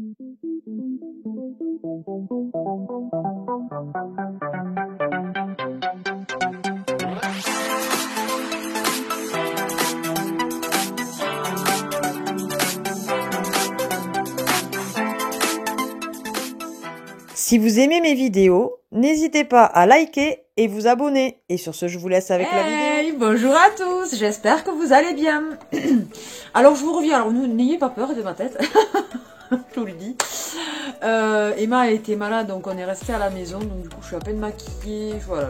Si vous aimez mes vidéos, n'hésitez pas à liker et vous abonner. Et sur ce, je vous laisse avec la vidéo. Bonjour à tous, j'espère que vous allez bien. Alors je vous reviens, alors n'ayez pas peur de ma tête, je vous le dis. Emma a été malade, donc on est resté à la maison, donc du coup je suis à peine maquillée, voilà,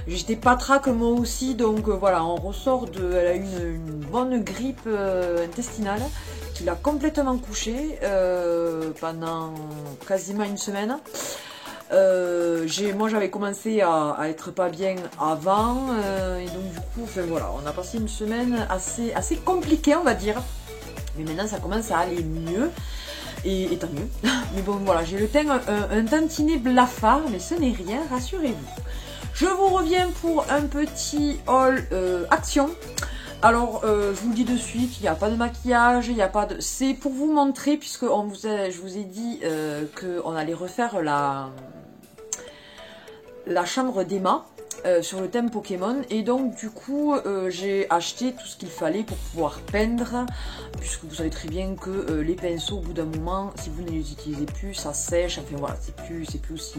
j'étais patraque moi aussi, donc voilà, on ressort de, elle a eu une bonne grippe intestinale, qui l'a complètement couchée pendant quasiment une semaine. Moi j'avais commencé à être pas bien avant, et donc du coup, enfin voilà, on a passé une semaine assez compliquée on va dire, mais maintenant ça commence à aller mieux. Et tant mieux. Mais bon, voilà, j'ai le teint un tantinet blafard, mais ce n'est rien, rassurez-vous. Je vous reviens pour un petit haul action. Alors, je vous le dis de suite, il n'y a pas de maquillage, il n'y a pas de... C'est pour vous montrer, puisque je vous ai dit qu'on allait refaire la chambre d'Emma. Sur le thème Pokémon, et donc du coup j'ai acheté tout ce qu'il fallait pour pouvoir peindre, puisque vous savez très bien que les pinceaux au bout d'un moment, si vous ne les utilisez plus, ça sèche, enfin voilà, c'est plus aussi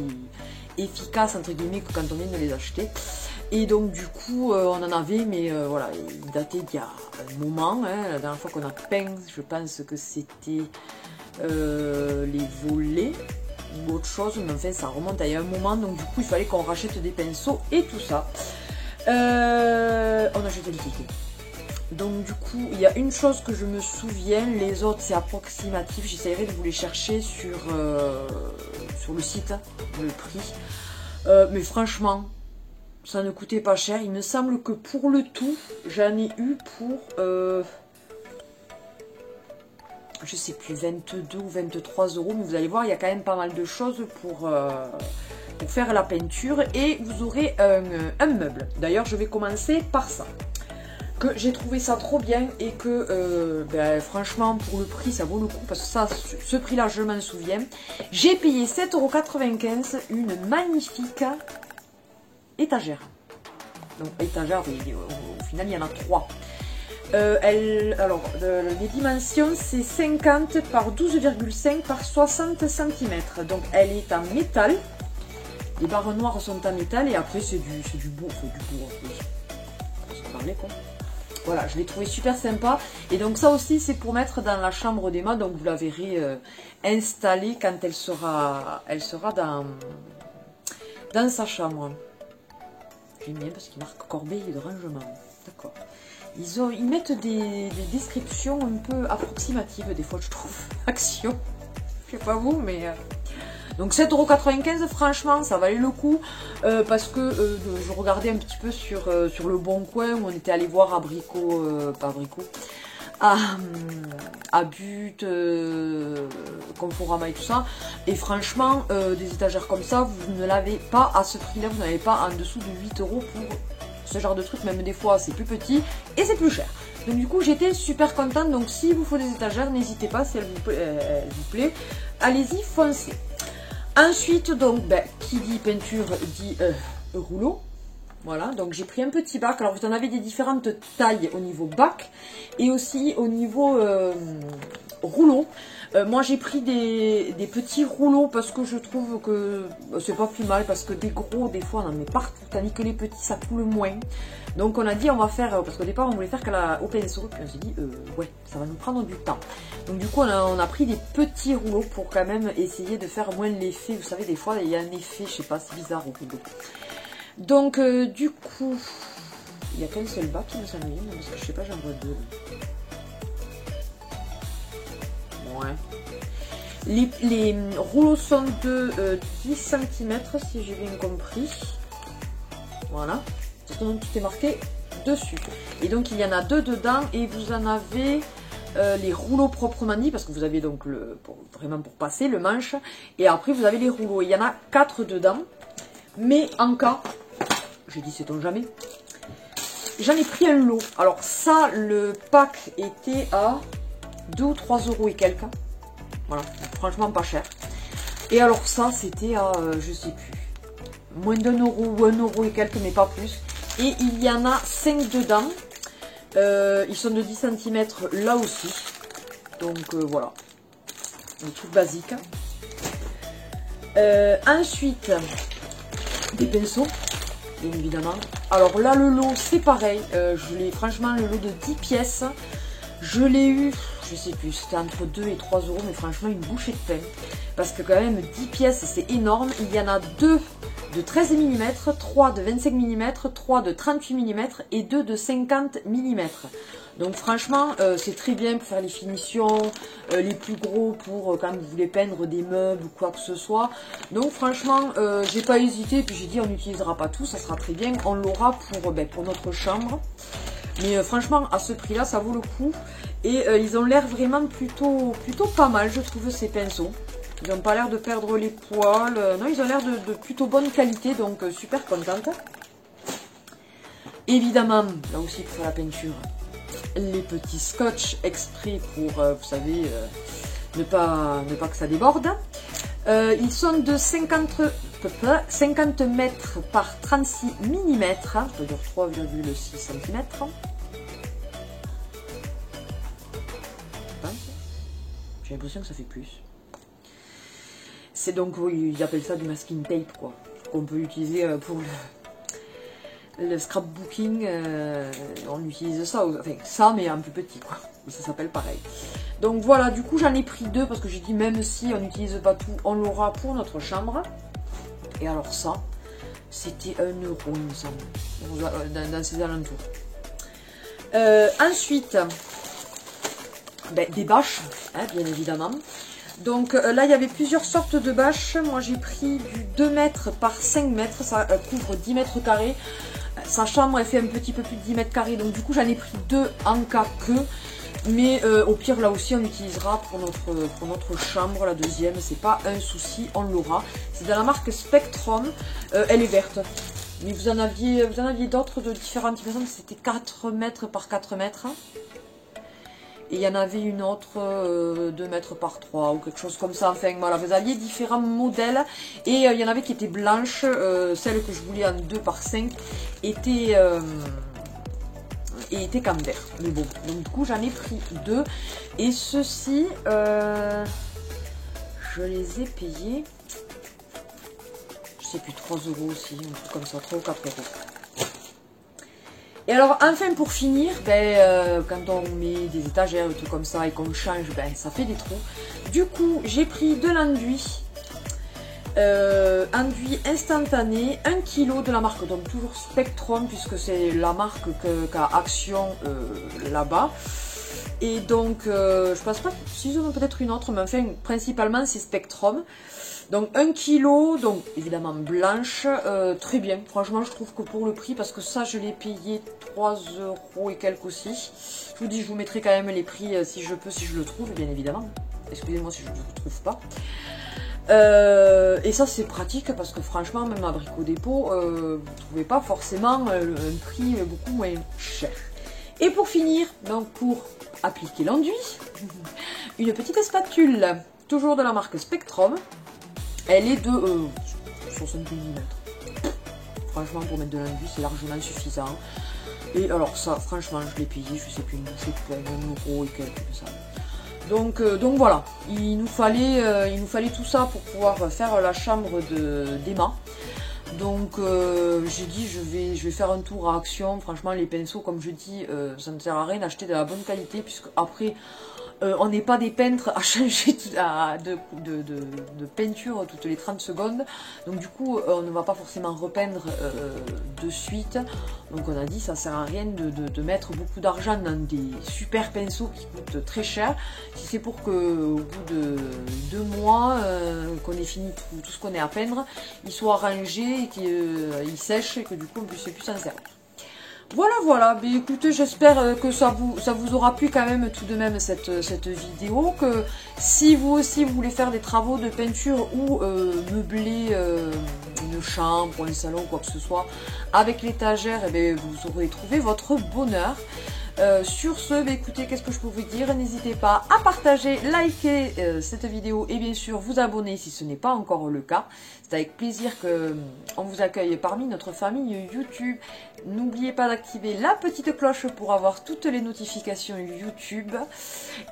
efficace entre guillemets que quand on vient de les acheter. Et donc du coup on en avait, mais voilà, il datait d'il y a un moment, hein. La dernière fois qu'on a peint, je pense que c'était les volets ou autre chose, mais enfin ça remonte à il y a un moment, donc du coup il fallait qu'on rachète des pinceaux et tout ça. On a jeté les tickets. Donc du coup il y a une chose que je me souviens, les autres c'est approximatif, j'essaierai de vous les chercher sur le site, le prix. Mais franchement ça ne coûtait pas cher, il me semble que pour le tout j'en ai eu pour je sais plus, 22 ou 23 euros, mais vous allez voir, il y a quand même pas mal de choses pour faire la peinture, et vous aurez un meuble. D'ailleurs, je vais commencer par ça, que j'ai trouvé ça trop bien, et que franchement, pour le prix, ça vaut le coup, parce que ça, ce prix-là, je m'en souviens. J'ai payé 7,95 € une magnifique étagère. Donc, étagère, au final, il y en a 3. Alors, les dimensions, c'est 50 par 12,5 par 60 cm. Donc, elle est en métal. Les barres noires sont en métal. Et après, c'est du bois. Quoi. Voilà, je l'ai trouvé super sympa. Et donc, ça aussi, c'est pour mettre dans la chambre d'Emma. Donc, vous la verrez installée quand elle sera dans sa chambre. J'aime bien parce qu'il marque corbeille de rangement. D'accord. Ils mettent des descriptions un peu approximatives, des fois je trouve, action. Je sais pas vous, mais... Donc 7,95 €, franchement, ça valait le coup. Parce que je regardais un petit peu sur le Bon Coin, où on était allé voir à pas Brico, à But, Conforama et tout ça. Et franchement, des étagères comme ça, vous ne l'avez pas à ce prix-là, vous n'avez pas en dessous de 8 € pour... ce genre de truc, même des fois c'est plus petit et c'est plus cher. Donc du coup j'étais super contente. Donc si vous faut des étagères, n'hésitez pas, si elle vous plaît, allez-y, foncez. Ensuite donc qui dit peinture dit rouleau. Voilà, donc j'ai pris un petit bac. Alors vous en avez des différentes tailles au niveau bac et aussi au niveau rouleau. Moi j'ai pris des petits rouleaux parce que je trouve que c'est pas plus mal, parce que des gros des fois on en met partout, tandis que les petits ça coule moins. Donc on a dit on va faire, parce qu'au départ on voulait faire au pinceau, puis on s'est dit ouais ça va nous prendre du temps. Donc du coup on a pris des petits rouleaux pour quand même essayer de faire moins l'effet. Vous savez des fois il y a un effet, je sais pas, c'est bizarre au rouleau. Donc du coup il n'y a qu'un seul bac qui me semble bien, parce que je sais pas, j'en vois deux. Ouais. Les rouleaux sont de 10 cm si j'ai bien compris. Voilà. Tout est marqué dessus. Et donc il y en a 2 dedans, et vous en avez les rouleaux proprement dit, parce que vous avez donc vraiment pour passer le manche, et après vous avez les rouleaux. Il y en a 4 dedans, mais en cas, j'ai dit sait-on jamais, j'en ai pris un lot. Alors ça, le pack était à 2 ou 3 € et quelques. Voilà, franchement pas cher. Et alors ça, c'était à, je sais plus, moins d'1 euro ou 1 euro et quelques, mais pas plus. Et il y en a 5 dedans. Ils sont de 10 cm là aussi. Donc voilà, des trucs basiques. Ensuite, des pinceaux, bien évidemment. Alors là, le lot, c'est pareil. Franchement, le lot de 10 pièces, je l'ai eu, je sais plus, c'était entre 2 et 3 euros, mais franchement, une bouchée de pain. Parce que quand même, 10 pièces, c'est énorme. Il y en a 2 de 13 mm, 3 de 25 mm, 3 de 38 mm et 2 de 50 mm. Donc franchement, c'est très bien pour faire les finitions, les plus gros pour quand vous voulez peindre des meubles ou quoi que ce soit. Donc franchement, j'ai pas hésité, puis j'ai dit on n'utilisera pas tout, ça sera très bien, on l'aura pour notre chambre. Mais franchement, à ce prix-là, ça vaut le coup. Et ils ont l'air vraiment plutôt pas mal, je trouve, ces pinceaux. Ils n'ont pas l'air de perdre les poils. Non, ils ont l'air de plutôt bonne qualité, donc super contente. Évidemment, là aussi pour la peinture, les petits scotch exprès pour, vous savez, ne pas que ça déborde. Ils sont de 50 mètres par 36 mm, c'est-à-dire 3,6 cm. J'ai l'impression que ça fait plus. C'est donc, oui, ils appellent ça du masking tape, quoi. Qu'on peut utiliser pour le scrapbooking. On utilise ça, enfin ça, mais un peu petit, quoi. Ça s'appelle pareil. Donc voilà, du coup, j'en ai pris 2 parce que j'ai dit, même si on n'utilise pas tout, on l'aura pour notre chambre. Et alors ça, c'était 1 euro, il me semble, dans ces alentours. Ensuite, des bâches, hein, bien évidemment. Donc là, il y avait plusieurs sortes de bâches. Moi, j'ai pris du 2 mètres par 5 mètres. Ça couvre 10 mètres carrés. Sa chambre, elle fait un petit peu plus de 10 mètres carrés. Donc du coup, j'en ai pris 2 en cas que. Mais au pire, là aussi, on l'utilisera pour notre chambre. La deuxième, c'est pas un souci, on l'aura. C'est de la marque Spectrum. Elle est verte. Mais vous en aviez d'autres de différentes dimensions. C'était 4 mètres par 4 mètres. Et il y en avait une autre 2 mètres par 3 ou quelque chose comme ça. Enfin voilà, vous aviez différents modèles. Et il y en avait qui étaient blanches. Celle que je voulais en 2 par 5 était camembert. Mais bon, donc du coup j'en ai pris 2. Et ceux-ci, je les ai payés, je sais plus, 3 euros aussi, un truc comme ça, 3 ou 4 euros. Et alors enfin pour finir, quand on met des étagères, des trucs comme ça et qu'on change, ça fait des trous. Du coup j'ai pris de l'enduit, enduit instantané, 1 kg de la marque, donc toujours Spectrum puisque c'est la marque qu'a Action là-bas. Et donc je pense pas s'ils en ont peut-être une autre, mais enfin principalement c'est Spectrum. Donc 1 kg, donc évidemment blanche, très bien. Franchement, je trouve que pour le prix, parce que ça, je l'ai payé 3 euros et quelques aussi. Je vous dis, je vous mettrai quand même les prix si je peux, si je le trouve, bien évidemment. Excusez-moi si je ne le trouve pas. Et ça, c'est pratique parce que franchement, même à Brico Dépôt, vous ne trouvez pas forcément un prix beaucoup moins cher. Et pour finir, donc pour appliquer l'enduit, une petite spatule, toujours de la marque Spectrum. Elle est de 60 mm. Franchement, pour mettre de l'enduit, c'est largement suffisant. Et alors ça, franchement, je l'ai payé, je sais plus, une bouchée de pain, 1 euro et quelques ça. Donc voilà, il nous fallait tout ça pour pouvoir faire la chambre d'Emma. Donc j'ai dit je vais faire un tour à Action. Franchement, les pinceaux, comme je dis, ça ne sert à rien d'acheter de la bonne qualité, puisque après on n'est pas des peintres à changer de peinture toutes les 30 secondes. Donc du coup, on ne va pas forcément repeindre de suite. Donc on a dit, ça sert à rien de mettre beaucoup d'argent dans des super pinceaux qui coûtent très cher. Si c'est pour que au bout de 2 mois, qu'on ait fini tout ce qu'on est à peindre, ils soient rangés et qu'ils sèchent et que du coup on puisse plus s'en servir. Voilà, mais écoutez, j'espère que ça vous aura plu quand même tout de même cette vidéo, que si vous aussi vous voulez faire des travaux de peinture ou meubler une chambre ou un salon ou quoi que ce soit avec l'étagère, vous aurez trouvé votre bonheur. Sur ce, bah, écoutez, qu'est-ce que je peux vous dire? N'hésitez pas à partager, liker cette vidéo et bien sûr vous abonner si ce n'est pas encore le cas. C'est avec plaisir que on vous accueille parmi notre famille YouTube. N'oubliez pas d'activer la petite cloche pour avoir toutes les notifications YouTube.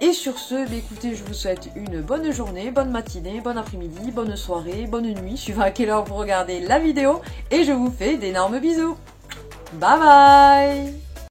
Et sur ce, bah, écoutez, je vous souhaite une bonne journée, bonne matinée, bon après-midi, bonne soirée, bonne nuit, suivant à quelle heure vous regardez la vidéo. Et je vous fais d'énormes bisous. Bye bye!